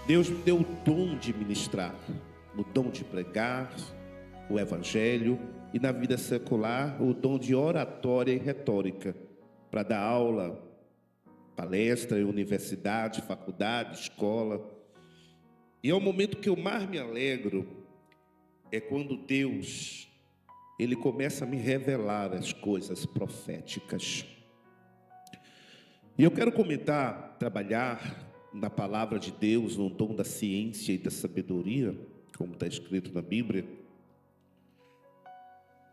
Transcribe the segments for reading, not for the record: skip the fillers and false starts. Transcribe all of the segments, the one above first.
Deus me deu o dom de ministrar, o dom de pregar o evangelho e na vida secular o dom de oratória e retórica para dar aula, palestra em universidade, faculdade, escola. E é o momento que eu mais me alegro é quando Deus, Ele começa a me revelar as coisas proféticas. E eu quero comentar, trabalhar na palavra de Deus, no dom da ciência e da sabedoria, como está escrito na Bíblia.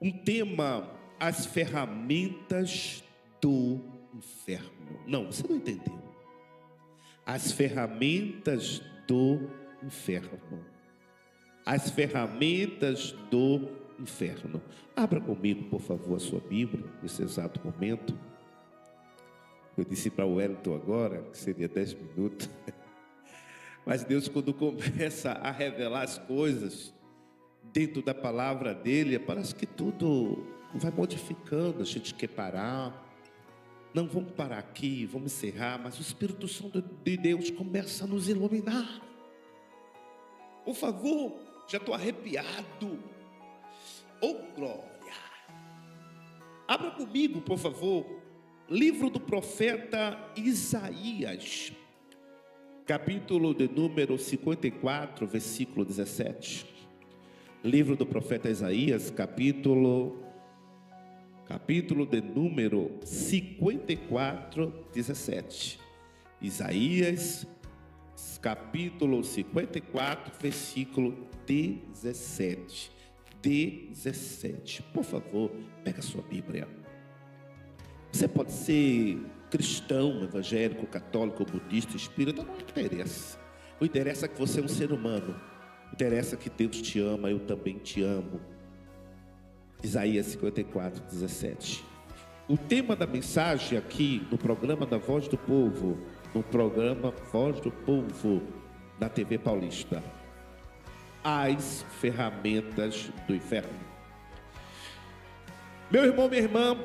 Um tema, as ferramentas do inferno. Não, você não entendeu. As ferramentas do inferno. As ferramentas do inferno. Abra comigo, por favor, a sua Bíblia, nesse exato momento. Eu disse para o Wellington agora, que seria 10 minutos. Mas Deus, quando começa a revelar as coisas dentro da palavra dele, parece que tudo vai modificando. A gente quer parar. Não, vamos parar aqui, vamos encerrar. Mas o Espírito Santo de Deus começa a nos iluminar. Por favor, já estou arrepiado. Oh, glória! Abra comigo, por favor, livro do profeta Isaías, capítulo de número 54, versículo 17. Livro do profeta Isaías, capítulo de número 54, 17. Isaías, capítulo 54, versículo 17. 17. Por favor, pega a sua Bíblia. Você pode ser cristão, evangélico, católico, budista, espírita, não interessa. O interessa é que você é um ser humano. O interessa é que Deus te ama, eu também te amo. Isaías 54, 17. O tema da mensagem aqui no programa da Voz do Povo, na TV Paulista. As ferramentas do inferno. Meu irmão, minha irmã,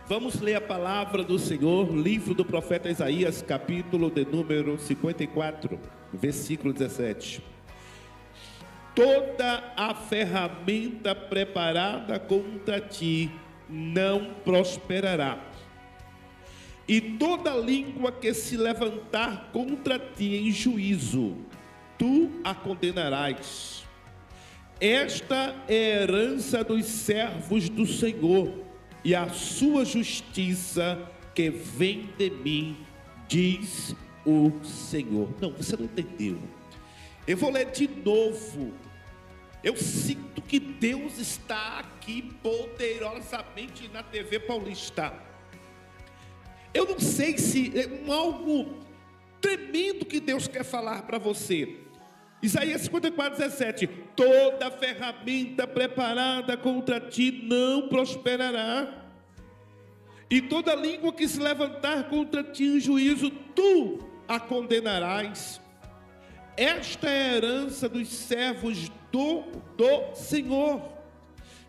vamos ler a palavra do Senhor, livro do profeta Isaías, capítulo de número 54, versículo 17. Toda a ferramenta preparada contra ti não prosperará, e toda língua que se levantar contra ti em juízo, tu a condenarás. Esta é a herança dos servos do Senhor, e a sua justiça que vem de mim, diz o Senhor. Não, você não entendeu. Eu vou ler de novo. Eu sinto que Deus está aqui poderosamente na TV Paulista. Eu não sei se é algo tremendo que Deus quer falar para você. Isaías 54, 17. Toda ferramenta preparada contra ti não prosperará, e toda língua que se levantar contra ti em juízo, tu a condenarás. Esta é a herança dos servos do Senhor,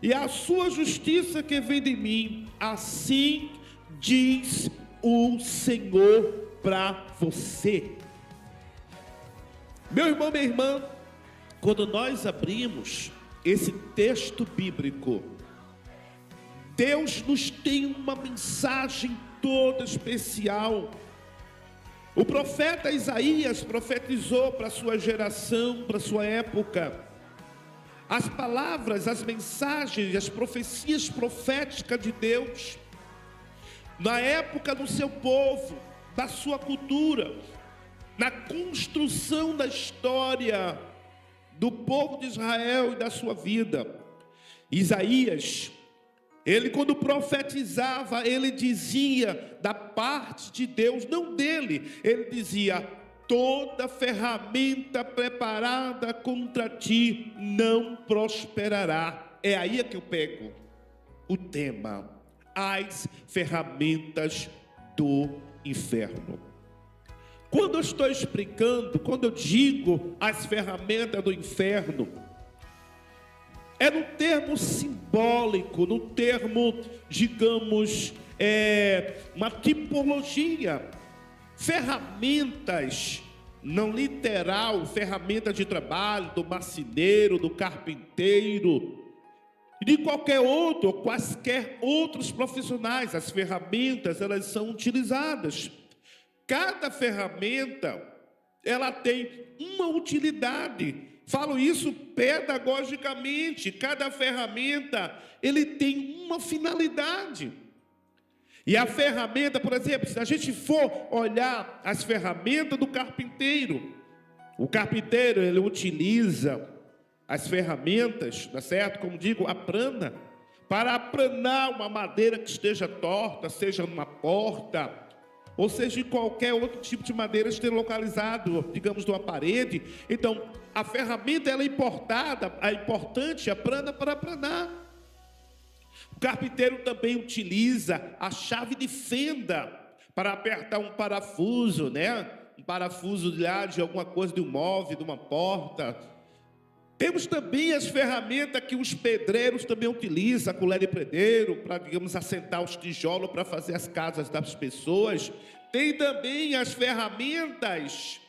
e a sua justiça que vem de mim. Assim diz o Senhor para você. Meu irmão, minha irmã, quando nós abrimos esse texto bíblico, Deus nos tem uma mensagem toda especial. O profeta Isaías profetizou para a sua geração, para a sua época. As palavras, as mensagens, as profecias proféticas de Deus, na época do seu povo, da sua cultura, na construção da história do povo de Israel e da sua vida. Isaías, ele quando profetizava, ele dizia da parte de Deus, não dele. Ele dizia: toda ferramenta preparada contra ti não prosperará. É aí que eu pego o tema, as ferramentas do inferno. Quando eu estou explicando, quando eu digo as ferramentas do inferno, é num termo simbólico, num termo, digamos, uma tipologia. Ferramentas não literal, ferramenta de trabalho do marceneiro, do carpinteiro, e de qualquer outro, ou quaisquer outros profissionais. As ferramentas, elas são utilizadas. Cada ferramenta, ela tem uma utilidade. Falo isso pedagogicamente. Cada ferramenta, ele tem uma finalidade. E a ferramenta, por exemplo, se a gente for olhar as ferramentas do carpinteiro, o carpinteiro, ele utiliza as ferramentas, tá certo? Como digo, a prana, para aplanar uma madeira que esteja torta, seja numa porta, ou seja, em qualquer outro tipo de madeira esteja localizado, digamos, numa parede. Então, a ferramenta, ela é importante, a prana, para aplanar. O carpinteiro também utiliza a chave de fenda para apertar um parafuso, né? Um parafuso de alguma coisa, de um móvel, de uma porta. Temos também as ferramentas que os pedreiros também utilizam, a colher de pedreiro, para, digamos, assentar os tijolos para fazer as casas das pessoas. Tem também as ferramentas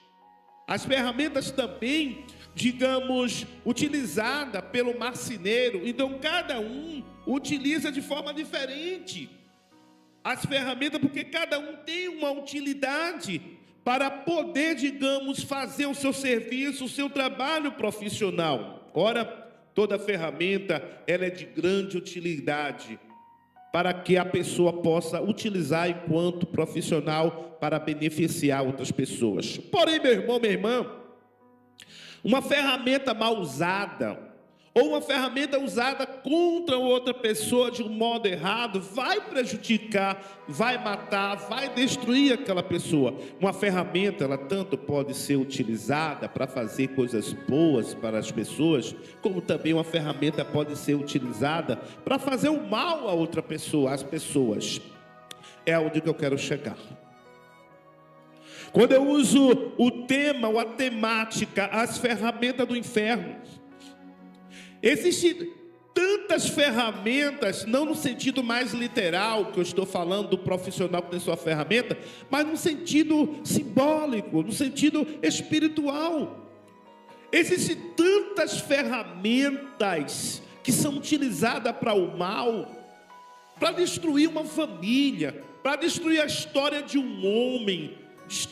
também, digamos, utilizada pelo marceneiro. Então, cada um utiliza de forma diferente as ferramentas, porque cada um tem uma utilidade para poder, digamos, fazer o seu serviço, o seu trabalho profissional. Ora, toda ferramenta, ela é de grande utilidade para que a pessoa possa utilizar enquanto profissional para beneficiar outras pessoas. Porém, meu irmão, minha irmã, uma ferramenta mal usada, ou uma ferramenta usada contra outra pessoa de um modo errado, vai prejudicar, vai matar, vai destruir aquela pessoa. Uma ferramenta, ela tanto pode ser utilizada para fazer coisas boas para as pessoas, como também uma ferramenta pode ser utilizada para fazer o mal a outra pessoa, às pessoas. É onde que eu quero chegar. Quando eu uso o tema ou a temática, as ferramentas do inferno, existem tantas ferramentas, não no sentido mais literal, que eu estou falando do profissional que tem sua ferramenta, mas no sentido simbólico, no sentido espiritual. Existem tantas ferramentas que são utilizadas para o mal, para destruir uma família, para destruir a história de um homem,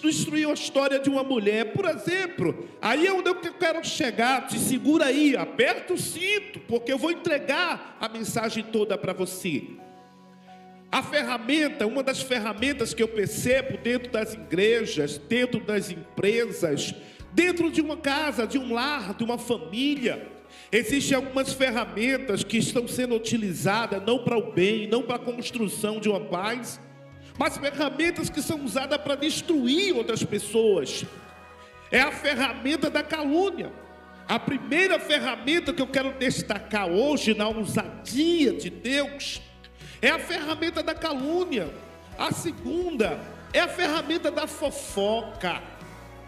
destruir a história de uma mulher, por exemplo. Aí é onde eu quero chegar. Te segura aí, aperta o cinto, porque eu vou entregar a mensagem toda para você. A ferramenta, uma das ferramentas que eu percebo dentro das igrejas, dentro das empresas, dentro de uma casa, de um lar, de uma família, existem algumas ferramentas que estão sendo utilizadas não para o bem, não para a construção de uma paz, mas ferramentas que são usadas para destruir outras pessoas. É a ferramenta da calúnia. A primeira ferramenta que eu quero destacar hoje na ousadia de Deus é a ferramenta da calúnia. A segunda é a ferramenta da fofoca.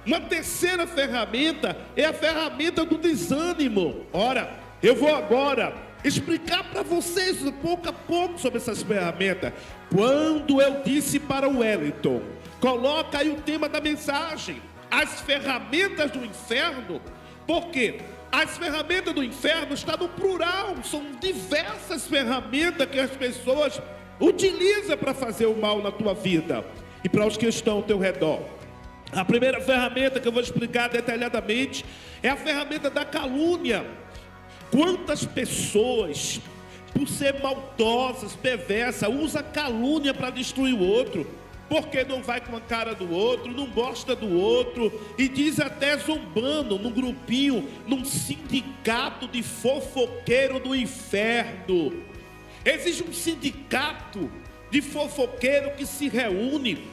Uma terceira ferramenta é a ferramenta do desânimo. Ora, eu vou agora explicar para vocês pouco a pouco sobre essas ferramentas. Quando eu disse para o Wellington, coloca aí o tema da mensagem, as ferramentas do inferno, porque as ferramentas do inferno estão no plural, são diversas ferramentas que as pessoas utilizam para fazer o mal na tua vida e para os que estão ao teu redor. A primeira ferramenta que eu vou explicar detalhadamente é a ferramenta da calúnia. Quantas pessoas, por ser maldosas, perversas, usam calúnia para destruir o outro, porque não vai com a cara do outro, não gosta do outro, e diz até zombando num grupinho, num sindicato de fofoqueiro do inferno. Existe um sindicato de fofoqueiro que se reúne,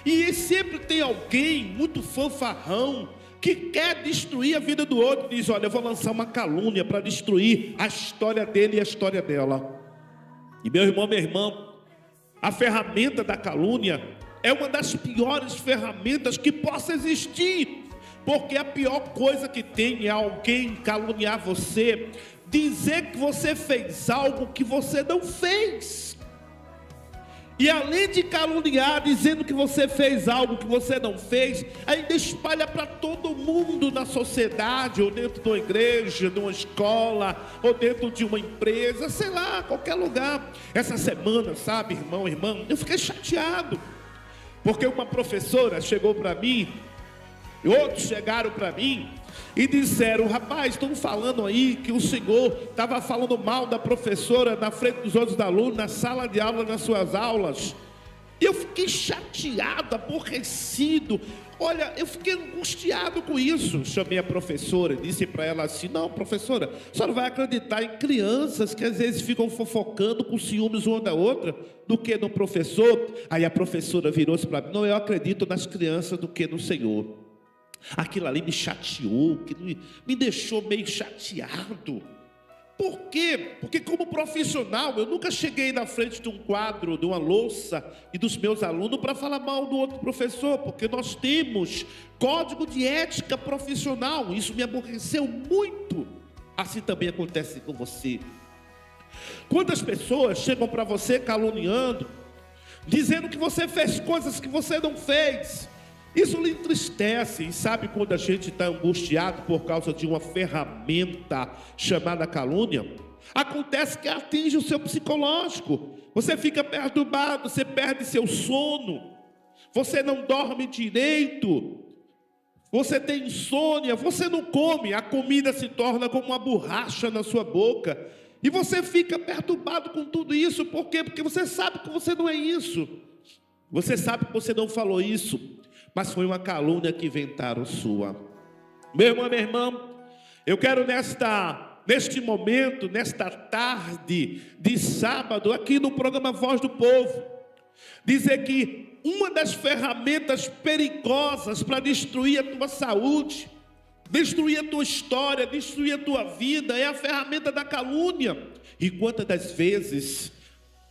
e sempre tem alguém muito fanfarrão, que quer destruir a vida do outro, diz, olha, eu vou lançar uma calúnia para destruir a história dele e a história dela. E meu irmão, minha irmã, a ferramenta da calúnia é uma das piores ferramentas que possa existir, porque a pior coisa que tem é alguém caluniar você, dizer que você fez algo que você não fez. E além de caluniar, dizendo que você fez algo que você não fez, ainda espalha para todo mundo na sociedade, ou dentro de uma igreja, de uma escola, ou dentro de uma empresa, sei lá, qualquer lugar. Essa semana, sabe, irmão, irmã, eu fiquei chateado, porque uma professora chegou para mim, e outros chegaram para mim, e disseram: rapaz, estão falando aí que o senhor estava falando mal da professora na frente dos outros alunos, na sala de aula, nas suas aulas. E eu fiquei chateado, aborrecido. Olha, eu fiquei angustiado com isso. Chamei a professora, disse para ela assim: não, professora, a senhora vai acreditar em crianças que às vezes ficam fofocando com ciúmes uma da outra, do que no professor? Aí a professora virou-se para mim: não, eu acredito nas crianças do que no Senhor. Aquilo ali me chateou, que me deixou meio chateado. Por quê? Porque como profissional, eu nunca cheguei na frente de um quadro, de uma louça e dos meus alunos para falar mal do outro professor, porque nós temos código de ética profissional. Isso me aborreceu muito. Assim também acontece com você. Quantas pessoas chegam para você caluniando, dizendo que você fez coisas que você não fez? Isso lhe entristece. E sabe quando a gente está angustiado por causa de uma ferramenta chamada calúnia? Acontece que atinge o seu psicológico. Você fica perturbado, você perde seu sono, você não dorme direito, você tem insônia, você não come, a comida se torna como uma borracha na sua boca. E você fica perturbado com tudo isso. Por quê? Porque você sabe que você não é isso. Você sabe que você não falou isso, mas foi uma calúnia que inventaram sua. Meu irmão, minha irmã, eu quero neste momento, nesta tarde de sábado, aqui no programa Voz do Povo, dizer que uma das ferramentas perigosas para destruir a tua saúde, destruir a tua história, destruir a tua vida, é a ferramenta da calúnia. E quantas das vezes...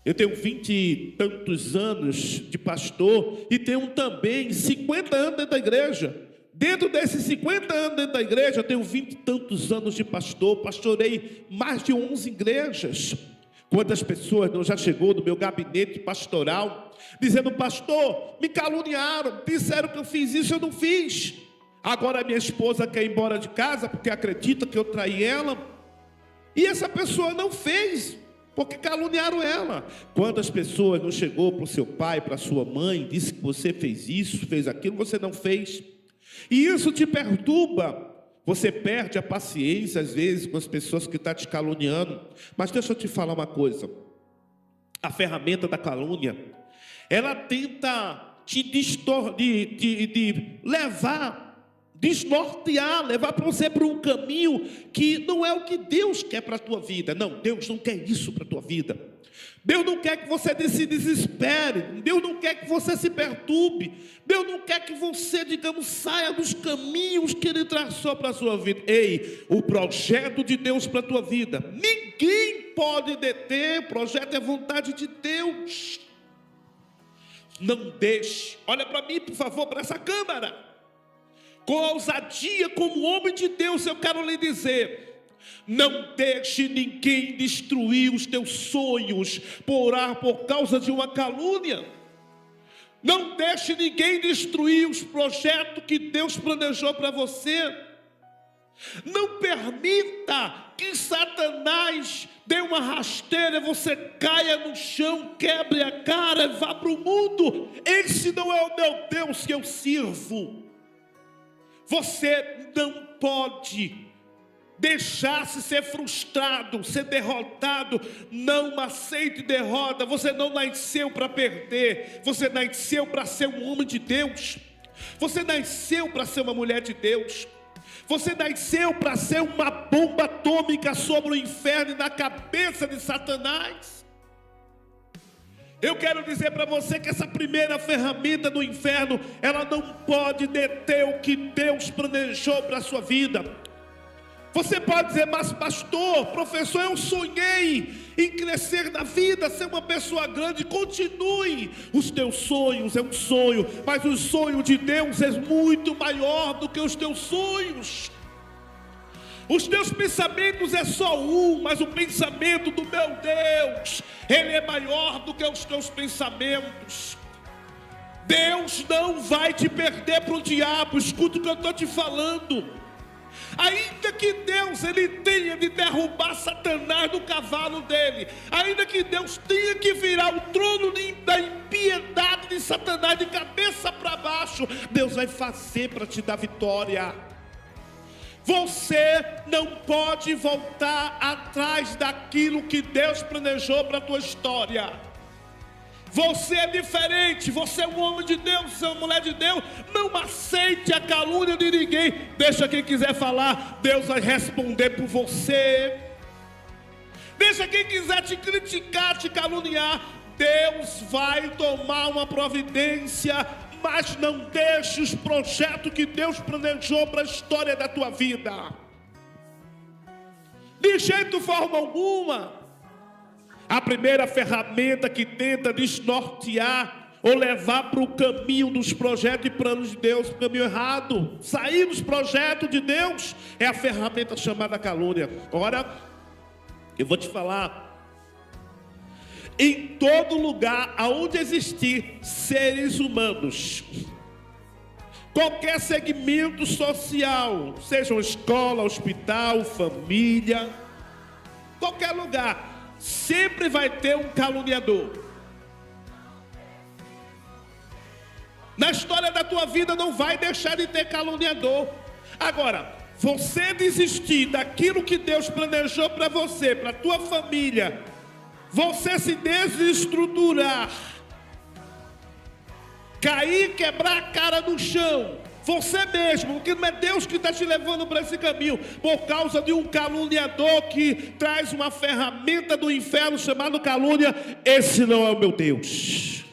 Eu tenho 20 e tantos anos de pastor e tenho também 50 anos dentro da igreja. Dentro desses 50 anos dentro da igreja, eu tenho 20 e tantos anos de pastor. Pastorei mais de 11 igrejas. Quantas pessoas não já chegou no meu gabinete pastoral dizendo: pastor, me caluniaram, disseram que eu fiz isso, eu não fiz. Agora minha esposa quer ir embora de casa porque acredita que eu traí ela. E essa pessoa não fez, porque caluniaram ela. Quantas pessoas não chegou para o seu pai, para a sua mãe, disse que você fez isso, fez aquilo, você não fez. E isso te perturba. Você perde a paciência às vezes com as pessoas que estão te caluniando. Mas deixa eu te falar uma coisa. A ferramenta da calúnia, ela tenta te desnortear, levar para você para um caminho que não é o que Deus quer para a tua vida. Não, Deus não quer isso para a tua vida. Deus não quer que você se desespere. Deus não quer que você se perturbe. Deus não quer que você, digamos, saia dos caminhos que Ele traçou para a sua vida. Ei, o projeto de Deus para a tua vida, ninguém pode deter. O projeto é vontade de Deus. Não deixe, olha para mim, por favor, para essa câmera. Com ousadia, como homem de Deus, eu quero lhe dizer: não deixe ninguém destruir os teus sonhos por causa de uma calúnia. Não deixe ninguém destruir os projetos que Deus planejou para você. Não permita que Satanás dê uma rasteira, você caia no chão, quebre a cara e vá para o mundo. Esse não é o meu Deus que eu sirvo. Você não pode deixar-se ser frustrado, ser derrotado. Não aceite derrota. Você não nasceu para perder. Você nasceu para ser um homem de Deus. Você nasceu para ser uma mulher de Deus. Você nasceu para ser uma bomba atômica sobre o inferno e na cabeça de Satanás. Eu quero dizer para você que essa primeira ferramenta do inferno, ela não pode deter o que Deus planejou para a sua vida. Você pode dizer: mas pastor, professor, eu sonhei em crescer na vida, ser uma pessoa grande. Continue, os teus sonhos é um sonho, mas o sonho de Deus é muito maior do que os teus sonhos. Os teus pensamentos é só um, mas o pensamento do meu Deus, Ele é maior do que os teus pensamentos. Deus não vai te perder para o diabo. Escuta o que eu estou te falando. Ainda que Deus Ele tenha de derrubar Satanás do cavalo dele, ainda que Deus tenha que virar o trono da impiedade de Satanás de cabeça para baixo, Deus vai fazer para te dar vitória. Você não pode voltar atrás daquilo que Deus planejou para a tua história. Você é diferente, você é um homem de Deus, você é uma mulher de Deus. Não aceite a calúnia de ninguém. Deixa quem quiser falar, Deus vai responder por você. Deixa quem quiser te criticar, te caluniar, Deus vai tomar uma providência. Mas não deixe os projetos que Deus planejou para a história da tua vida. De jeito, forma alguma. A primeira ferramenta que tenta desnortear ou levar para o caminho dos projetos e planos de Deus, para o caminho errado, sair dos projetos de Deus, é a ferramenta chamada calúnia. Ora, eu vou te falar. Em todo lugar aonde existir seres humanos, qualquer segmento social, seja uma escola, hospital, família, qualquer lugar, sempre vai ter um caluniador. Na história da tua vida não vai deixar de ter caluniador. Agora, você desistir daquilo que Deus planejou para você, para a tua família, você se desestruturar, cair, quebrar a cara no chão, você mesmo, porque não é Deus que está te levando para esse caminho, por causa de um caluniador que traz uma ferramenta do inferno chamada calúnia. Esse não é o meu Deus.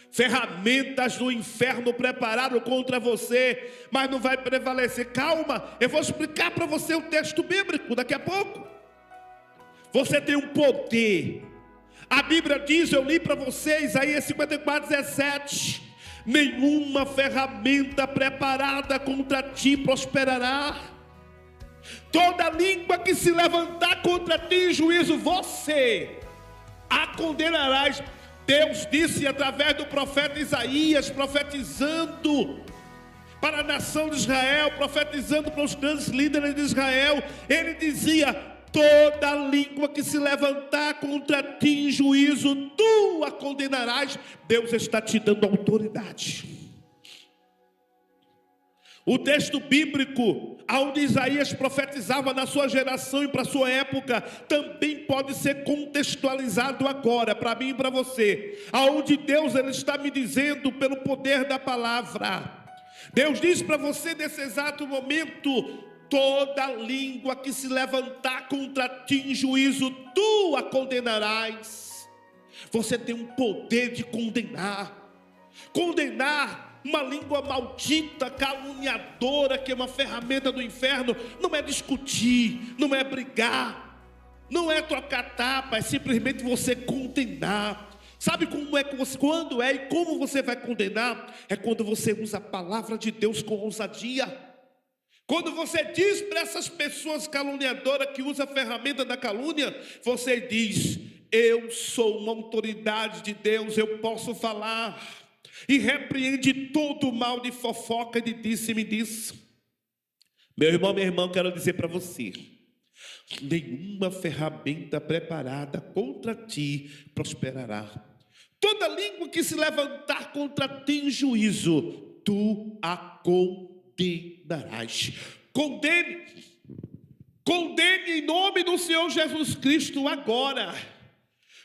Ferramentas do inferno prepararam contra você, mas não vai prevalecer. Calma, eu vou explicar para você o texto bíblico daqui a pouco. Você tem um poder. A Bíblia diz, eu li para vocês, Isaías 54:17. Nenhuma ferramenta preparada contra ti prosperará. Toda língua que se levantar contra ti em juízo, você a condenarás. Deus disse através do profeta Isaías, profetizando para a nação de Israel, profetizando para os grandes líderes de Israel. Ele dizia: toda língua que se levantar contra ti em juízo, tu a condenarás. Deus está te dando autoridade. O texto bíblico, onde Isaías profetizava na sua geração e para a sua época, também pode ser contextualizado agora, para mim e para você. Aonde Deus ele está me dizendo pelo poder da palavra. Deus diz para você nesse exato momento: toda língua que se levantar contra ti em juízo, tu a condenarás. Você tem um poder de condenar. Condenar uma língua maldita, caluniadora, que é uma ferramenta do inferno, não é discutir, não é brigar, não é trocar tapa, é simplesmente você condenar. Sabe como é que você, quando é e como você vai condenar? É quando você usa a palavra de Deus com ousadia. Quando você diz para essas pessoas caluniadoras que usam a ferramenta da calúnia, você diz: eu sou uma autoridade de Deus, eu posso falar. E repreende todo o mal de fofoca, de disse-me-disse. Meu irmão, minha irmã, quero dizer para você: nenhuma ferramenta preparada contra ti prosperará. Toda língua que se levantar contra ti em juízo, tu a condenarás. Condene em nome do Senhor Jesus Cristo agora.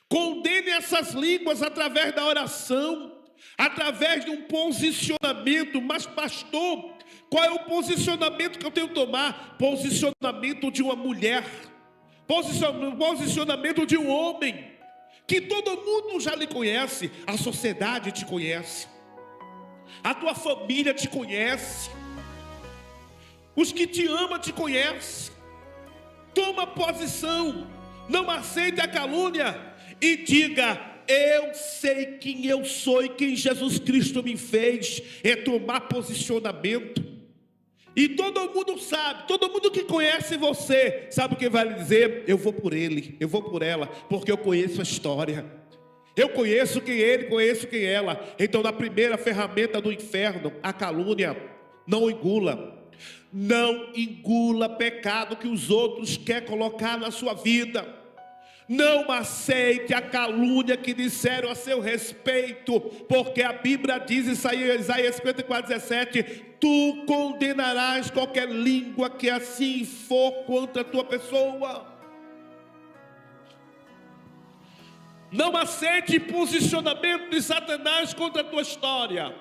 Condene essas línguas através da oração, através de um posicionamento. Mas pastor, qual é o posicionamento que eu tenho que tomar? Posicionamento de uma mulher, posicionamento de um homem, que todo mundo já lhe conhece. A sociedade te conhece, a tua família te conhece, os que te amam te conhecem. Toma posição, não aceite a calúnia e diga: eu sei quem eu sou e quem Jesus Cristo me fez. É tomar posicionamento. E todo mundo sabe, todo mundo que conhece você, sabe o que vai lhe dizer? Eu vou por ele, eu vou por ela, porque eu conheço a história. Eu conheço quem ele, conheço quem ela. Então, na primeira ferramenta do inferno, a calúnia, não engula. Não engula pecado que os outros querem colocar na sua vida. Não aceite a calúnia que disseram a seu respeito, porque a Bíblia diz em Isaías 54:17: tu condenarás qualquer língua que assim for contra a tua pessoa. Não aceite posicionamento de Satanás contra a tua história.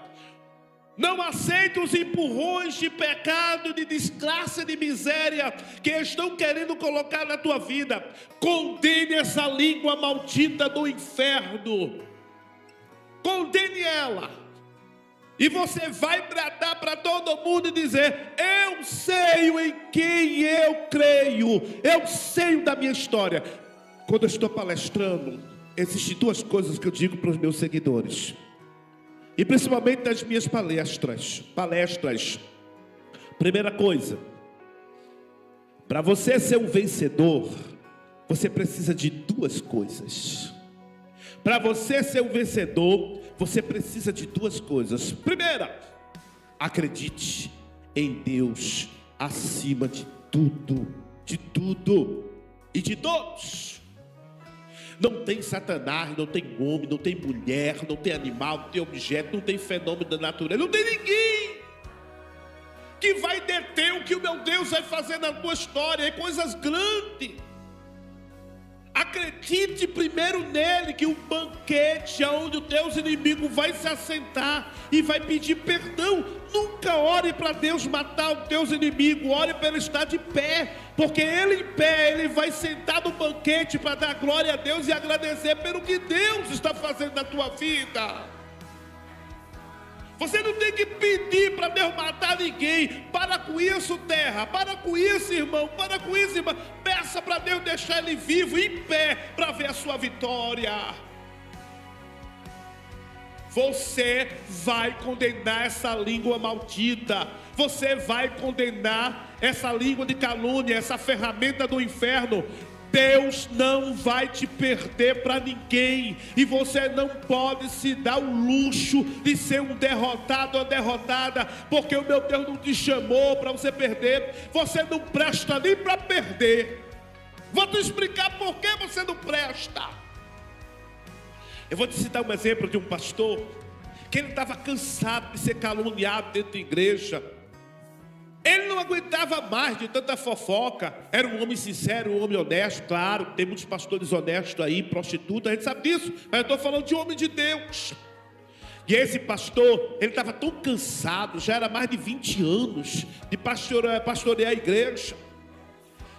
Não aceite os empurrões de pecado, de desgraça, de miséria que estão querendo colocar na tua vida. Condene essa língua maldita do inferno. Condene ela. E você vai bradar para todo mundo e dizer: eu sei em quem eu creio. Eu sei da minha história. Quando eu estou palestrando, existem duas coisas que eu digo para os meus seguidores. E principalmente nas minhas palestras. Primeira coisa, para você ser um vencedor, você precisa de duas coisas. Para você ser um vencedor, você precisa de duas coisas. Primeira, acredite em Deus acima de tudo e de todos. Não tem Satanás, não tem homem, não tem mulher, não tem animal, não tem objeto, não tem fenômeno da natureza, não tem ninguém que vai deter o que o meu Deus vai fazer na tua história. É coisas grandes. Acredite primeiro nele, que o banquete onde o teu inimigo vai se assentar e vai pedir perdão. Nunca ore para Deus matar o teu inimigo, ore para ele estar de pé, porque ele em pé, ele vai sentar no banquete para dar glória a Deus e agradecer pelo que Deus está fazendo na tua vida. Você não tem que pedir para Deus matar ninguém. Para com isso, terra. Para com isso, irmão. Para com isso, irmã. Peça para Deus deixar ele vivo, em pé, para ver a sua vitória. Você vai condenar essa língua maldita. Você vai condenar essa língua de calúnia, essa ferramenta do inferno. Deus não vai te perder para ninguém. E você não pode se dar o luxo de ser um derrotado ou derrotada, porque o meu Deus não te chamou para você perder. Você não presta nem para perder. Vou te explicar por que você não presta. Eu vou te citar um exemplo de um pastor que ele estava cansado de ser caluniado dentro da igreja. Ele não aguentava mais de tanta fofoca. Era um homem sincero, um homem honesto. Claro, tem muitos pastores honestos aí, prostitutas, a gente sabe disso. Mas eu estou falando de homem de Deus. E esse pastor, ele estava tão cansado, já era mais de 20 anos de pastorear a igreja.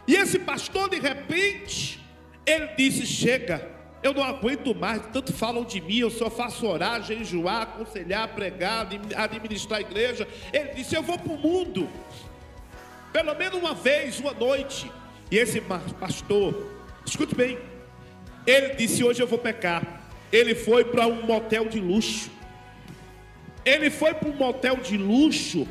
E esse pastor, de repente, ele disse: chega, eu não aguento mais, tanto falam de mim, eu só faço orar, jejuar, aconselhar, pregar, administrar a igreja. Ele disse: eu vou para o mundo, pelo menos uma vez, uma noite. E esse pastor, escute bem, ele disse: hoje eu vou pecar. Ele foi para um motel de luxo. Ele foi para um motel de luxo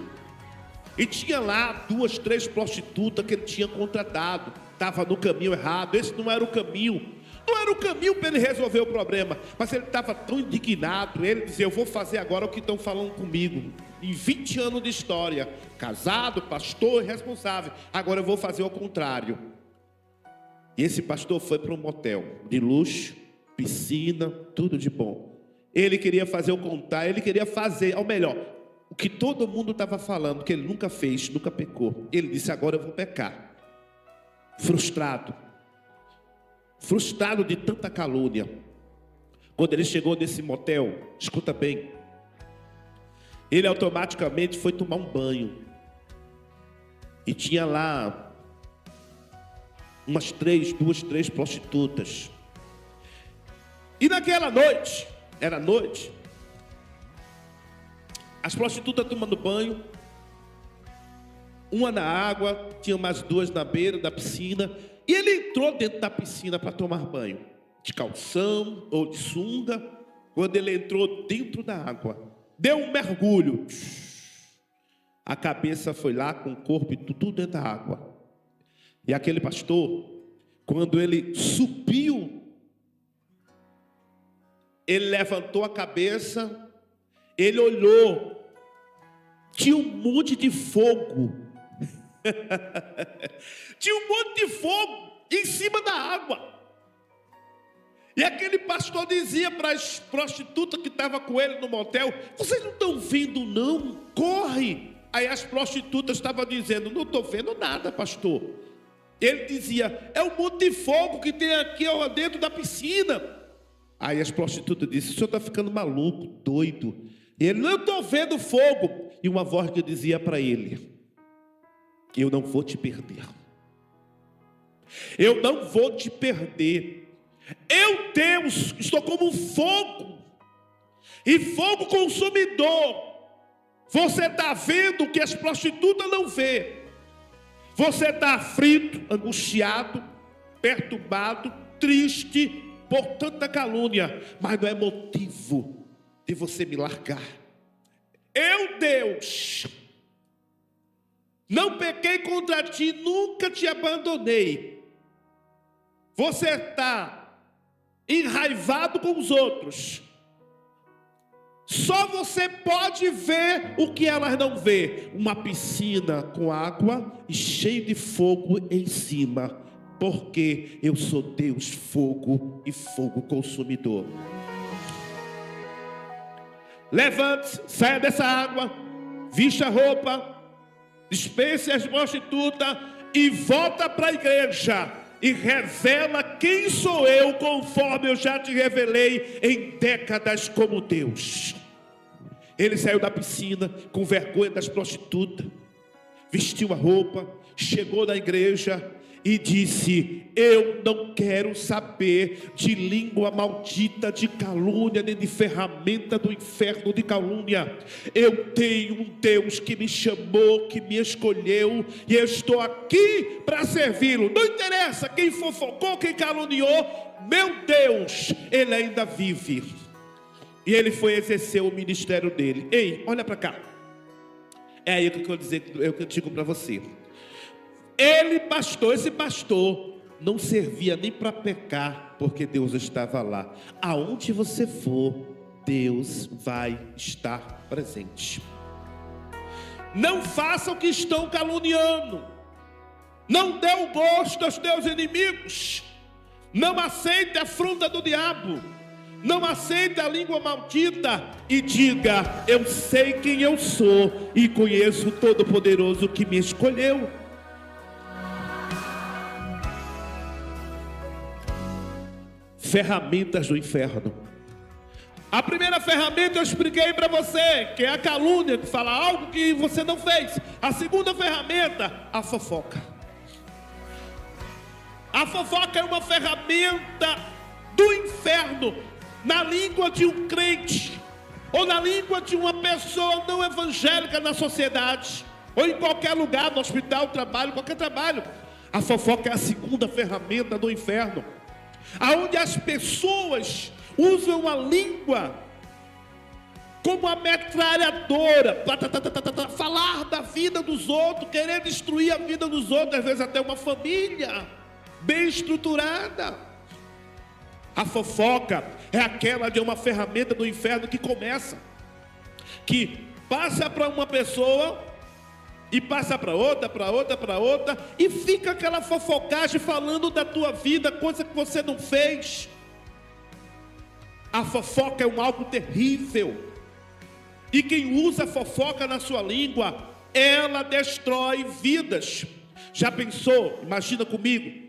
e tinha lá 2, 3 prostitutas que ele tinha contratado. Estava no caminho errado. Esse não era o caminho. Não era o caminho para ele resolver o problema. Mas ele estava tão indignado. Ele dizia: eu vou fazer agora o que estão falando comigo. Em 20 anos de história, casado, pastor e responsável, agora eu vou fazer o contrário. E esse pastor foi para um motel de luxo, piscina, tudo de bom. Ele queria fazer o contrário. Ele queria fazer, ou melhor, o que todo mundo estava falando, que ele nunca fez, nunca pecou. Ele disse: agora eu vou pecar. Frustrado de tanta calúnia. Quando ele chegou nesse motel, escuta bem, ele automaticamente foi tomar um banho. E tinha lá umas 2, 3 prostitutas. E naquela noite, era noite, as prostitutas tomando banho, uma na água, tinha mais 2 na beira da piscina. E ele entrou dentro da piscina para tomar banho, de calção ou de sunga. Quando ele entrou dentro da água, deu um mergulho. a cabeça foi lá com o corpo e tudo dentro da água. E aquele pastor, quando ele subiu, ele levantou a cabeça, ele olhou, tinha um monte de fogo. Tinha um monte de fogo em cima da água. E aquele pastor dizia para as prostitutas que estavam com ele no motel: vocês não estão vendo não? Corre! Aí as prostitutas estavam dizendo: não estou vendo nada, pastor. Ele dizia: é um monte de fogo que tem aqui dentro da piscina. Aí as prostitutas disseram: o senhor está ficando maluco, doido. E ele: não, estou vendo fogo. E uma voz que dizia para ele: eu não vou te perder. Eu não vou te perder. Eu, Deus, estou como fogo, e fogo consumidor. Você está vendo o que as prostitutas não vê. Você está aflito, angustiado, perturbado, triste por tanta calúnia, mas não é motivo de você me largar. Eu, Deus, não pequei contra ti, nunca te abandonei. Você está enraivado com os outros. Só você pode ver o que elas não vê: uma piscina com água e cheio de fogo em cima, porque eu sou Deus, fogo e fogo consumidor. Levante-se, saia dessa água, vista a roupa, dispense as prostitutas e volta para a igreja e revela quem sou eu, conforme eu já te revelei em décadas como Deus. Ele saiu da piscina com vergonha das prostitutas, vestiu a roupa, chegou na igreja e disse: eu não quero saber de língua maldita, de calúnia, nem de ferramenta do inferno de calúnia. Eu tenho um Deus que me chamou, que me escolheu, e eu estou aqui para servi-lo. Não interessa quem fofocou, quem caluniou, meu Deus, ele ainda vive. E ele foi exercer o ministério dele. Ei, olha para cá. É aí que eu quero dizer, é o que eu digo para você. Esse pastor, não servia nem para pecar, porque Deus estava lá. Aonde você for, Deus vai estar presente. Não faça o que estão caluniando. Não dê o gosto aos teus inimigos. Não aceite a afronta do diabo. Não aceite a língua maldita e diga: eu sei quem eu sou e conheço o Todo-Poderoso que me escolheu. Ferramentas do inferno. A primeira ferramenta eu expliquei para você, que é a calúnia, que fala algo que você não fez. A segunda ferramenta, a fofoca. A fofoca é uma ferramenta do inferno na língua de um crente, ou na língua de uma pessoa não evangélica na sociedade, ou em qualquer lugar, no hospital, trabalho, qualquer trabalho. A fofoca é a segunda ferramenta do inferno, aonde as pessoas usam a língua como a metralhadora para falar da vida dos outros, querer destruir a vida dos outros, às vezes até uma família bem estruturada. A fofoca é aquela de uma ferramenta do inferno que começa, que passa para uma pessoa e passa para outra, e fica aquela fofocagem falando da tua vida, coisa que você não fez. A fofoca é algo terrível, e quem usa a fofoca na sua língua, ela destrói vidas. Já pensou? Imagina comigo,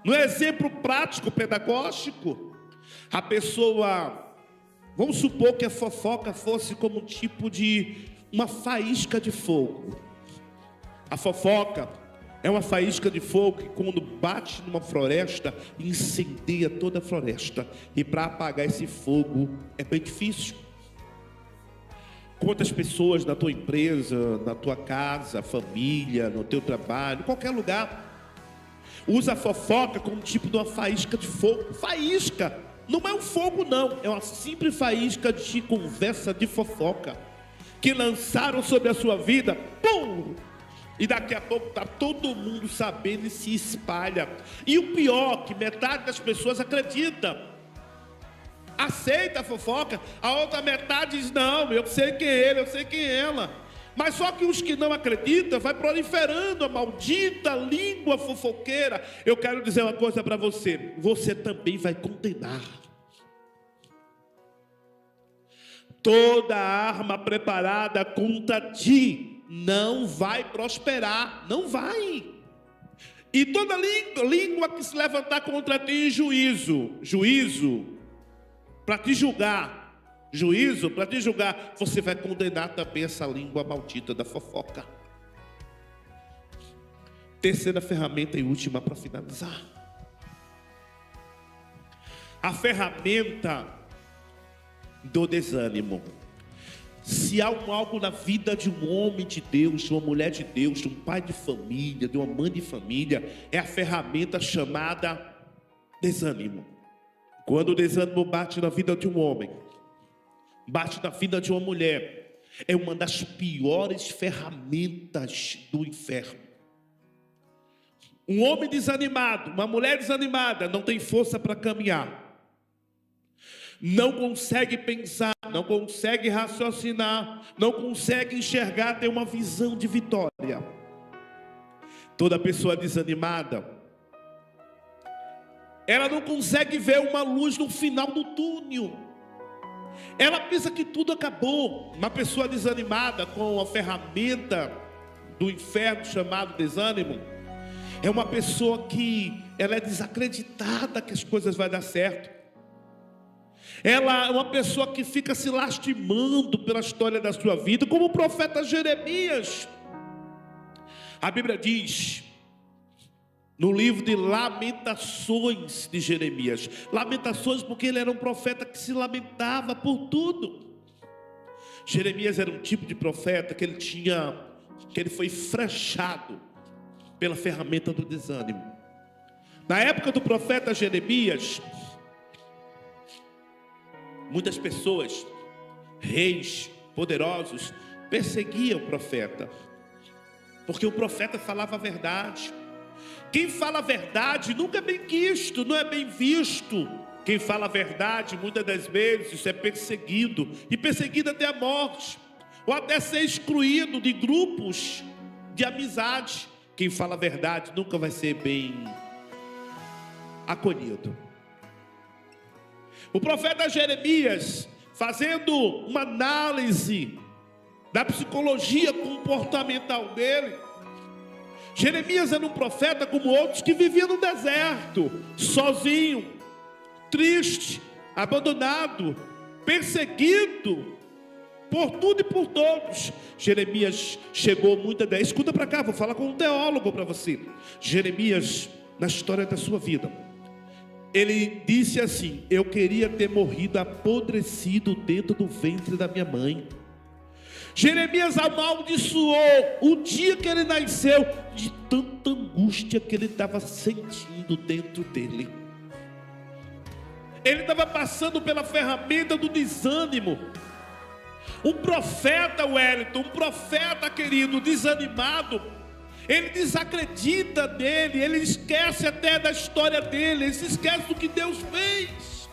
no exemplo prático, pedagógico, a pessoa, vamos supor que a fofoca fosse como um tipo de uma faísca de fogo. A fofoca é uma faísca de fogo que, quando bate numa floresta, incendeia toda a floresta. E para apagar esse fogo é bem difícil. Quantas pessoas na tua empresa, na tua casa, família, no teu trabalho, qualquer lugar, usa a fofoca como tipo de uma faísca de fogo. Faísca não é um fogo não, é uma simples faísca de conversa, de fofoca, que lançaram sobre a sua vida, pum! E daqui a pouco está todo mundo sabendo e se espalha. E o pior, que metade das pessoas acredita, aceita a fofoca, a outra metade diz, não, eu sei quem é ele, eu sei quem é ela. Mas só que os que não acreditam, vai proliferando a maldita língua fofoqueira. Eu quero dizer uma coisa para você, você também vai condenar. Toda arma preparada contra ti não vai prosperar, não vai. E toda língua que se levantar contra ti em juízo para te julgar, você vai condenar também essa língua maldita da fofoca. Terceira ferramenta e última para finalizar. A ferramenta do desânimo. Se há algo na vida de um homem de Deus, de uma mulher de Deus, de um pai de família, de uma mãe de família, é a ferramenta chamada desânimo. Quando o desânimo bate na vida de um homem, bate na vida de uma mulher, é uma das piores ferramentas do inferno. Um homem desanimado, uma mulher desanimada, não tem força para caminhar, não consegue pensar, não consegue raciocinar, não consegue enxergar, ter uma visão de vitória. Toda pessoa desanimada, ela não consegue ver uma luz no final do túnel. Ela pensa que tudo acabou. Uma pessoa desanimada com a ferramenta do inferno chamado desânimo, é uma pessoa que ela é desacreditada que as coisas vão dar certo. Ela é uma pessoa que fica se lastimando pela história da sua vida, como o profeta Jeremias. A Bíblia diz, no livro de Lamentações de Jeremias, Lamentações porque ele era um profeta que se lamentava por tudo. Jeremias era um tipo de profeta que ele foi frechado pela ferramenta do desânimo. Na época do profeta Jeremias, muitas pessoas, reis poderosos, perseguiam o profeta, porque o profeta falava a verdade. Quem fala a verdade nunca é bem quisto, não é bem visto. Quem fala a verdade, muitas das vezes, é perseguido, e perseguido até a morte, ou até ser excluído de grupos de amizade. Quem fala a verdade nunca vai ser bem acolhido. O profeta Jeremias, fazendo uma análise da psicologia comportamental dele, Jeremias era um profeta como outros que vivia no deserto, sozinho, triste, abandonado, perseguido por tudo e por todos. Jeremias chegou muitas vezes, escuta para cá, vou falar com um teólogo para você. Jeremias, na história da sua vida, ele disse assim: eu queria ter morrido apodrecido dentro do ventre da minha mãe. Jeremias amaldiçoou o dia que ele nasceu, de tanta angústia que ele estava sentindo dentro dele. Ele estava passando pela ferramenta do desânimo. Um profeta, Wellington, um profeta querido, desanimado, ele desacredita dele, ele esquece até da história dele, ele se esquece do que Deus fez,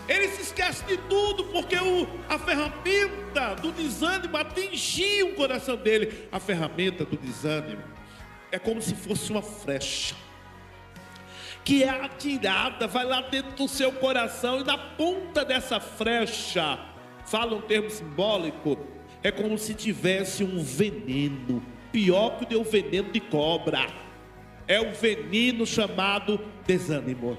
ele se esquece de tudo, porque a ferramenta do desânimo atingiu o coração dele. A ferramenta do desânimo é como se fosse uma flecha que é atirada, vai lá dentro do seu coração, e na ponta dessa flecha, fala um termo simbólico, é como se tivesse um veneno, pior que o veneno de cobra, é o veneno chamado desânimo.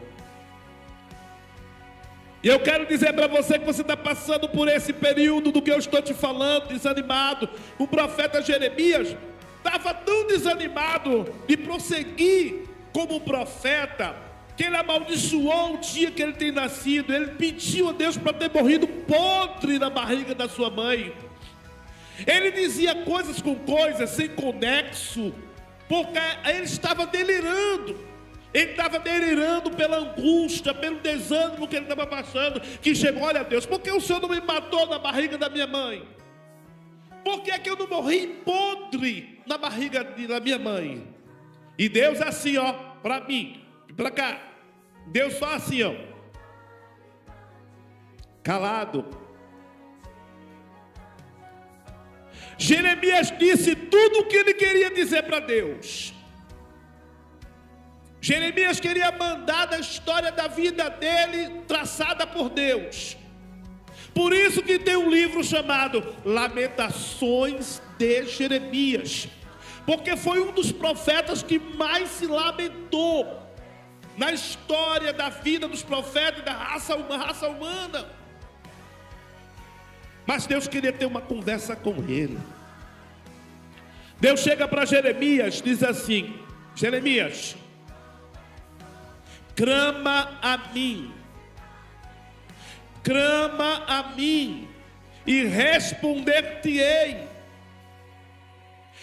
E eu quero dizer para você que você está passando por esse período do que eu estou te falando, desanimado. O profeta Jeremias estava tão desanimado de prosseguir como profeta, que ele amaldiçoou o dia que ele tem nascido. Ele pediu a Deus para ter morrido podre na barriga da sua mãe. Ele dizia coisas com coisas, sem conexo, porque ele estava delirando. Ele estava delirando pela angústia, pelo desânimo que ele estava passando, que chegou: olha Deus, por que o Senhor não me matou na barriga da minha mãe? Por que é que eu não morri podre na barriga da minha mãe? E Deus assim, ó, para mim, para cá. Deus só assim, ó, calado. Jeremias disse tudo o que ele queria dizer para Deus. Jeremias queria mandar da história da vida dele, traçada por Deus. Por isso que tem um livro chamado Lamentações de Jeremias, porque foi um dos profetas que mais se lamentou na história da vida dos profetas e da raça humana. Mas Deus queria ter uma conversa com ele. Deus chega para Jeremias, diz assim: Jeremias, clama a mim, clama a mim, e responder-te-ei,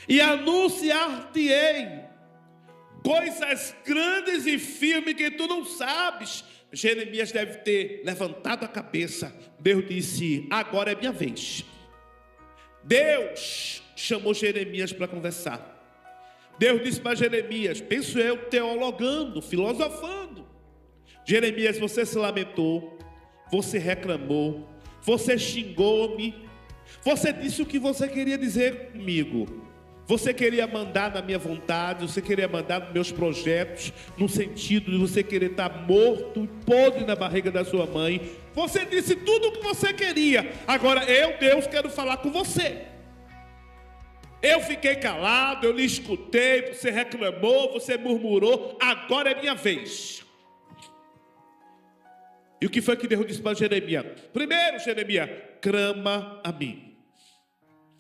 e anunciar-te-ei coisas grandes e firmes que tu não sabes. Jeremias deve ter levantado a cabeça. Deus disse: agora é minha vez. Deus chamou Jeremias para conversar. Deus disse para Jeremias, penso eu, teologando, filosofando: Jeremias, você se lamentou, você reclamou, você xingou-me, você disse o que você queria dizer comigo. Você queria mandar na minha vontade, você queria mandar nos meus projetos, no sentido de você querer estar morto, podre na barriga da sua mãe. Você disse tudo o que você queria. Agora eu, Deus, quero falar com você. Eu fiquei calado, eu lhe escutei, você reclamou, você murmurou, agora é minha vez. E o que foi que Deus disse para Jeremias? Primeiro, Jeremias, clama a mim.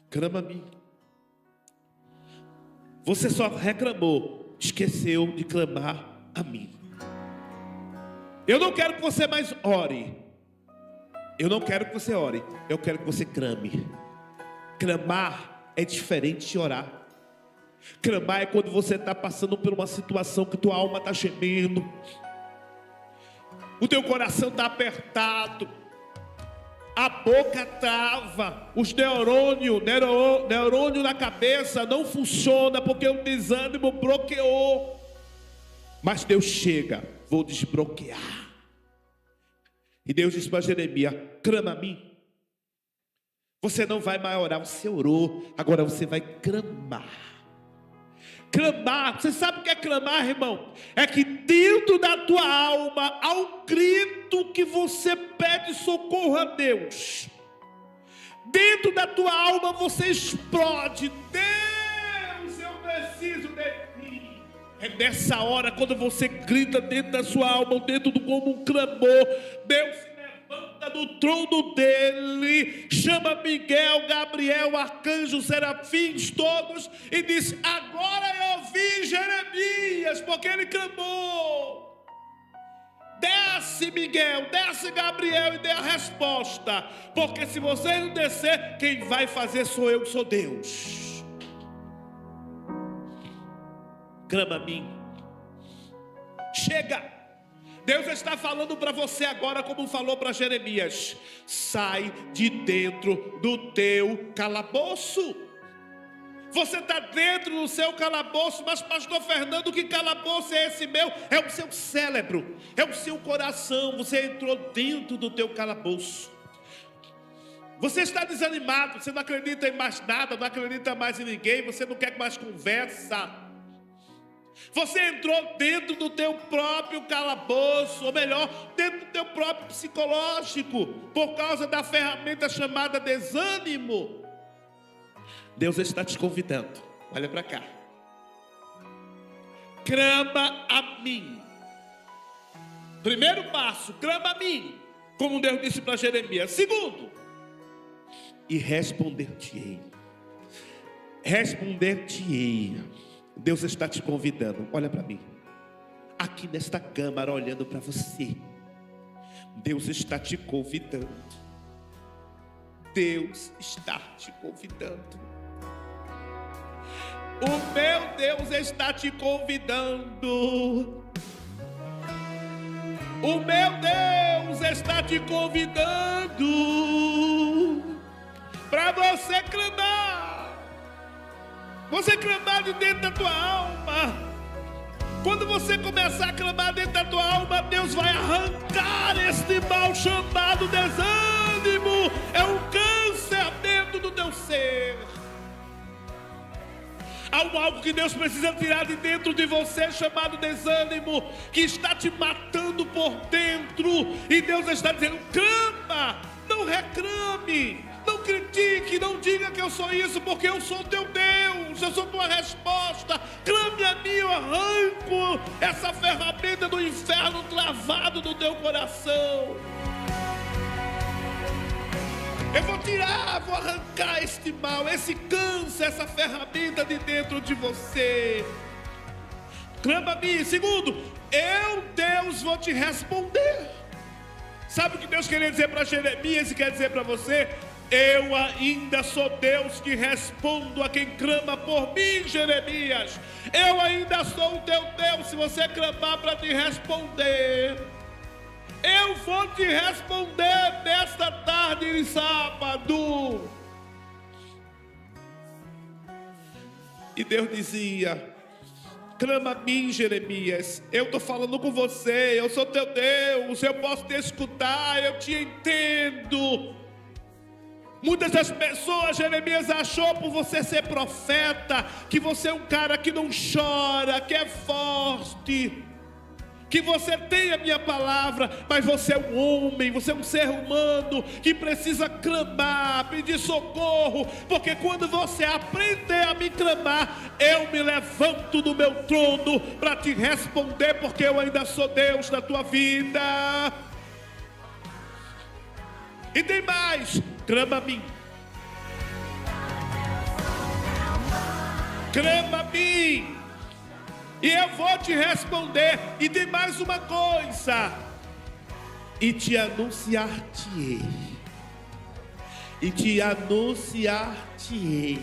Clama a mim. Você só reclamou, esqueceu de clamar a mim. Eu não quero que você mais ore. Eu não quero que você ore. Eu quero que você clame. Clamar é diferente de orar. Clamar é quando você está passando por uma situação que tua alma está gemendo, o teu coração está apertado, a boca trava, os neurônios na cabeça não funciona porque o desânimo bloqueou. Mas Deus chega: vou desbloquear. E Deus disse para Jeremias: clama a mim. Você não vai mais orar, você orou, agora você vai clamar. Clamar, você sabe o que é clamar, irmão? É que dentro da tua alma há um grito que você pede socorro a Deus. Dentro da tua alma você explode: Deus, eu preciso de ti. É nessa hora, quando você grita dentro da sua alma, dentro do como um clamor, Deus se levanta do trono dele, chama Miguel, Gabriel, arcanjos, serafins, todos, e diz: agora eu ouvi Jeremias, porque ele clamou. Desce, Miguel, desce, Gabriel, e dê a resposta, porque se você não descer, quem vai fazer sou eu, que sou Deus. Clama a mim. Chega. Deus está falando para você agora, como falou para Jeremias: sai de dentro do teu calabouço. Você está dentro do seu calabouço, mas pastor Fernando, que calabouço é esse meu? É o seu cérebro, é o seu coração. Você entrou dentro do teu calabouço. Você está desanimado, você não acredita em mais nada, não acredita mais em ninguém, você não quer mais conversa. Você entrou dentro do teu próprio calabouço, ou melhor, dentro do teu próprio psicológico, por causa da ferramenta chamada desânimo. Deus está te convidando, olha para cá. Clama a mim. Primeiro passo, clama a mim, como Deus disse para Jeremias. Segundo, e responder-te-ei. Responder-te-ei. Deus está te convidando, olha para mim, aqui nesta câmara, olhando para você. Deus está te convidando. Deus está te convidando. O meu Deus está te convidando. O meu Deus está te convidando para você clamar. Você clamar de dentro da tua alma. Quando você começar a clamar dentro da tua alma, Deus vai arrancar este mal chamado desânimo. É um câncer dentro do teu ser. Há algo que Deus precisa tirar de dentro de você, chamado desânimo, que está te matando por dentro. E Deus está dizendo: clama, não reclame, não critique, não diga que eu sou isso, porque eu sou teu Deus, eu sou tua resposta. Clame a mim, eu arranco essa ferramenta do inferno travado do teu coração. Eu vou tirar, vou arrancar este mal, esse câncer, essa ferramenta de dentro de você. Clama a mim. Segundo, eu, Deus, vou te responder. Sabe o que Deus queria dizer para Jeremias e quer dizer para você? Eu ainda sou Deus que respondo a quem clama por mim, Jeremias. Eu ainda sou o teu Deus, se você clamar para te responder. Eu vou te responder nesta tarde de sábado. E Deus dizia: clama a mim, Jeremias. Eu estou falando com você, eu sou teu Deus, eu posso te escutar, eu te entendo. Muitas das pessoas, Jeremias achou, por você ser profeta, que você é um cara que não chora, que é forte, que você tem a minha palavra, mas você é um homem, você é um ser humano que precisa clamar, pedir socorro, porque quando você aprender a me clamar, eu me levanto do meu trono para te responder, porque eu ainda sou Deus na tua vida. E tem mais, clama a mim. Clama a mim. E eu vou te responder. E tem mais uma coisa. E te anunciar-te-ei. E te anunciar-te-ei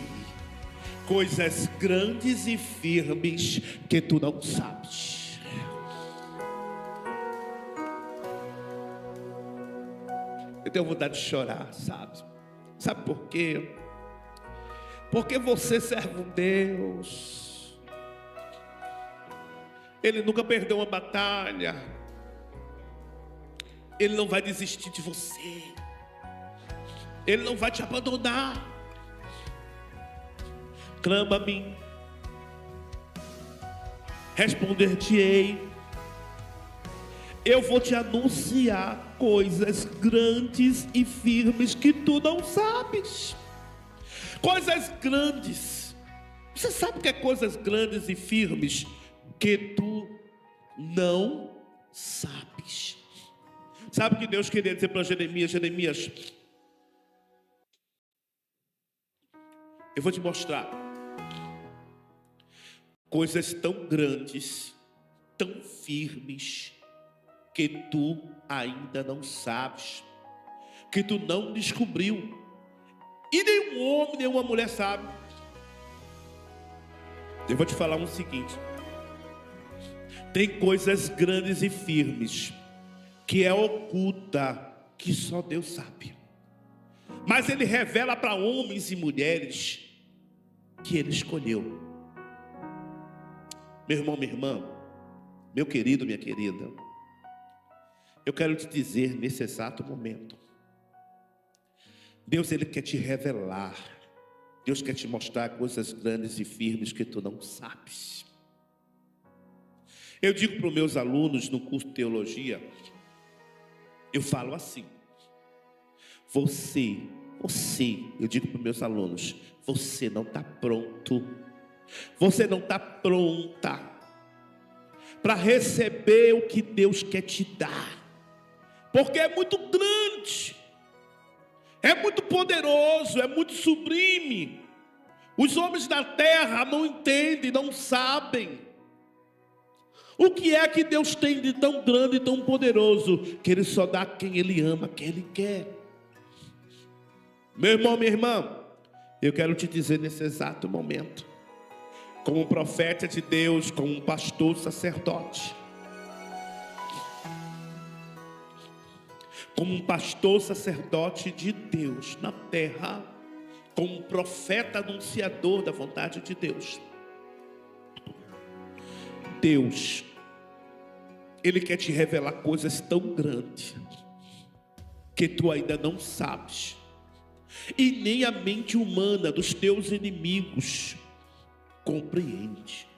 coisas grandes e firmes que tu não sabes. Eu tenho vontade de chorar, sabe? Sabe por quê? Porque você serve um Deus. Ele nunca perdeu uma batalha. Ele não vai desistir de você. Ele não vai te abandonar. Clama a mim. Responder-te-ei. Eu vou te anunciar coisas grandes e firmes que tu não sabes. Coisas grandes. Você sabe o que é coisas grandes e firmes que tu não sabes? Sabe o que Deus queria dizer para Jeremias? Jeremias, eu vou te mostrar coisas tão grandes, tão firmes, que tu ainda não sabes, que tu não descobriu, e nenhum homem, nenhuma mulher sabe. Eu vou te falar o seguinte: tem coisas grandes e firmes que é oculta, que só Deus sabe, mas Ele revela para homens e mulheres que Ele escolheu. Meu irmão, minha irmã, meu querido, minha querida, eu quero te dizer nesse exato momento, Deus, Ele quer te revelar, Deus quer te mostrar coisas grandes e firmes que tu não sabes. Eu digo para os meus alunos no curso de teologia, eu falo assim: você, eu digo para os meus alunos, você não está pronto, você não está pronta para receber o que Deus quer te dar, porque é muito grande, é muito poderoso, é muito sublime. Os homens da terra não entendem, não sabem o que é que Deus tem de tão grande e tão poderoso, que Ele só dá a quem Ele ama, quem Ele quer. Meu irmão, minha irmã, eu quero te dizer nesse exato momento, como um profeta de Deus, como um pastor sacerdote, como um pastor sacerdote de Deus na terra, como profeta anunciador da vontade de Deus. Deus, Ele quer te revelar coisas tão grandes que tu ainda não sabes, e nem a mente humana dos teus inimigos compreende.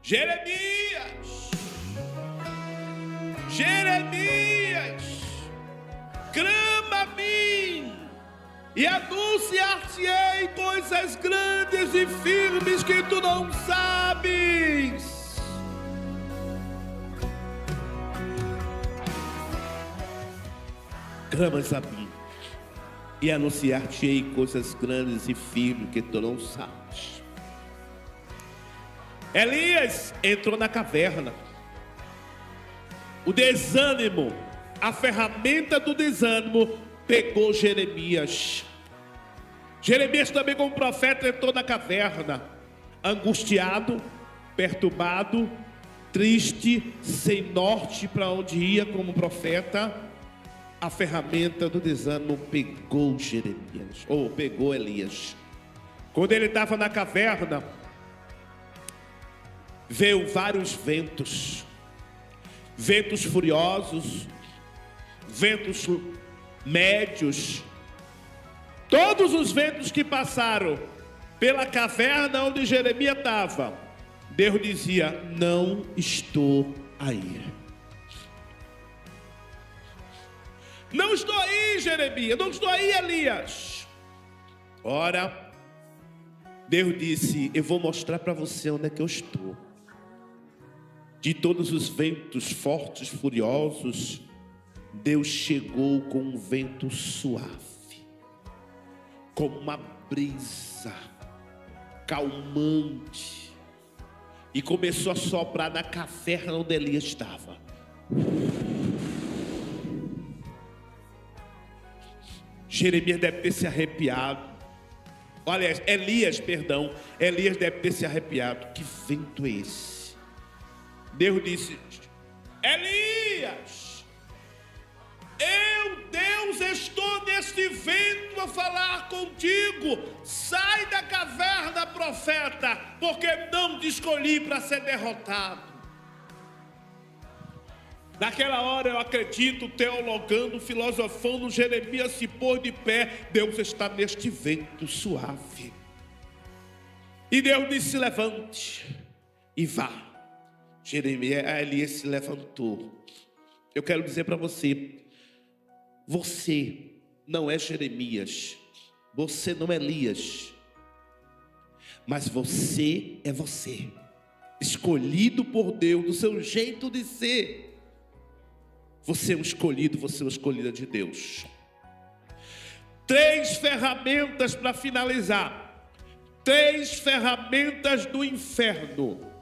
Jeremias, clama a mim e anunciar-te-ei coisas grandes e firmes que tu não sabes. Clamas a mim e anunciar-te-ei coisas grandes e firmes que tu não sabes. Elias entrou na caverna. O desânimo, a ferramenta do desânimo pegou Jeremias. Jeremias também, como profeta, entrou na caverna, angustiado, perturbado, triste, sem norte para onde ia como profeta. A ferramenta do desânimo pegou Jeremias, ou pegou Elias. Quando ele estava na caverna, veio vários ventos furiosos, ventos médios. Todos os ventos que passaram pela caverna onde Jeremias estava, Deus dizia: não estou aí. Não estou aí, Jeremias, não estou aí, Elias. Ora, Deus disse: eu vou mostrar para você onde é que eu estou. De todos os ventos fortes, furiosos, Deus chegou com um vento suave, como uma brisa calmante, e começou a soprar na caverna onde Elias estava. Jeremias deve ter se arrepiado. Olha, Elias deve ter se arrepiado. Que vento é esse? Deus disse: Elias, eu, Deus, estou neste vento a falar contigo. Sai da caverna, profeta, porque não te escolhi para ser derrotado. Naquela hora, eu acredito, teologando, filosofando, Jeremias se pôs de pé. Deus está neste vento suave. E Deus disse: levante e vá. Elias se levantou. Eu quero dizer para você: você não é Jeremias, você não é Elias, mas você é você, escolhido por Deus, do seu jeito de ser. Você é um escolhido, você é uma escolhida de Deus. 3 ferramentas para finalizar. 3 ferramentas do inferno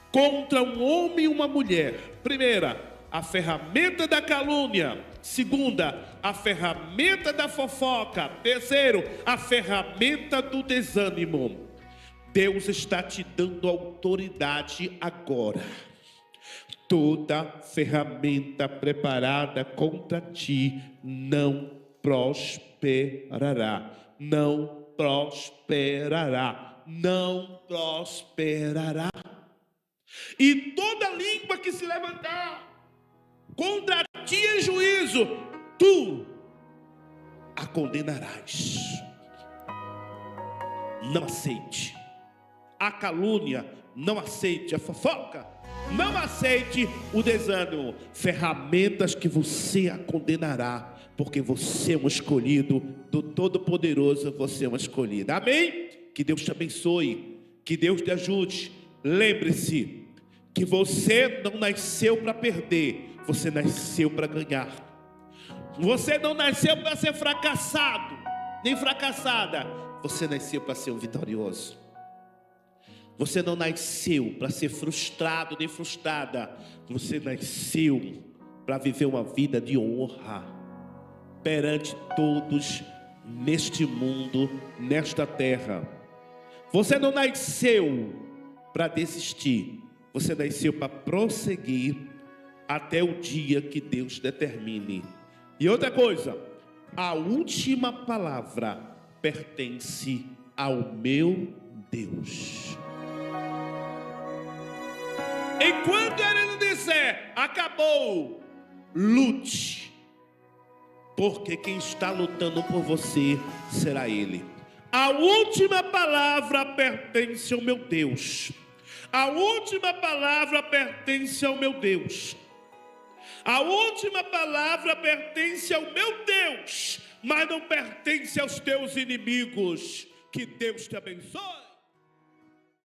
contra um homem e uma mulher. Primeira, a ferramenta da calúnia. Segunda, a ferramenta da fofoca. Terceiro, a ferramenta do desânimo. Deus está te dando autoridade agora. Toda ferramenta preparada contra ti não prosperará. Não prosperará. Não prosperará. E toda língua que se levantar contra ti em juízo, tu a condenarás. Não aceite a calúnia, não aceite a fofoca, não aceite o desânimo. Ferramentas que você a condenará, porque você é um escolhido do Todo-Poderoso, você é uma escolhida. Amém? Que Deus te abençoe, que Deus te ajude. Lembre-se que você não nasceu para perder, você nasceu para ganhar. Você não nasceu para ser fracassado, nem fracassada. Você nasceu para ser um vitorioso. Você não nasceu para ser frustrado nem frustrada. Você nasceu para viver uma vida de honra perante todos neste mundo, nesta terra. Você não nasceu para desistir. Você nasceu para prosseguir até o dia que Deus determine. E outra coisa, a última palavra pertence ao meu Deus. Enquanto ele não disser, acabou, lute, porque quem está lutando por você será Ele. A última palavra pertence ao meu Deus. A última palavra pertence ao meu Deus. A última palavra pertence ao meu Deus, mas não pertence aos teus inimigos. Que Deus te abençoe.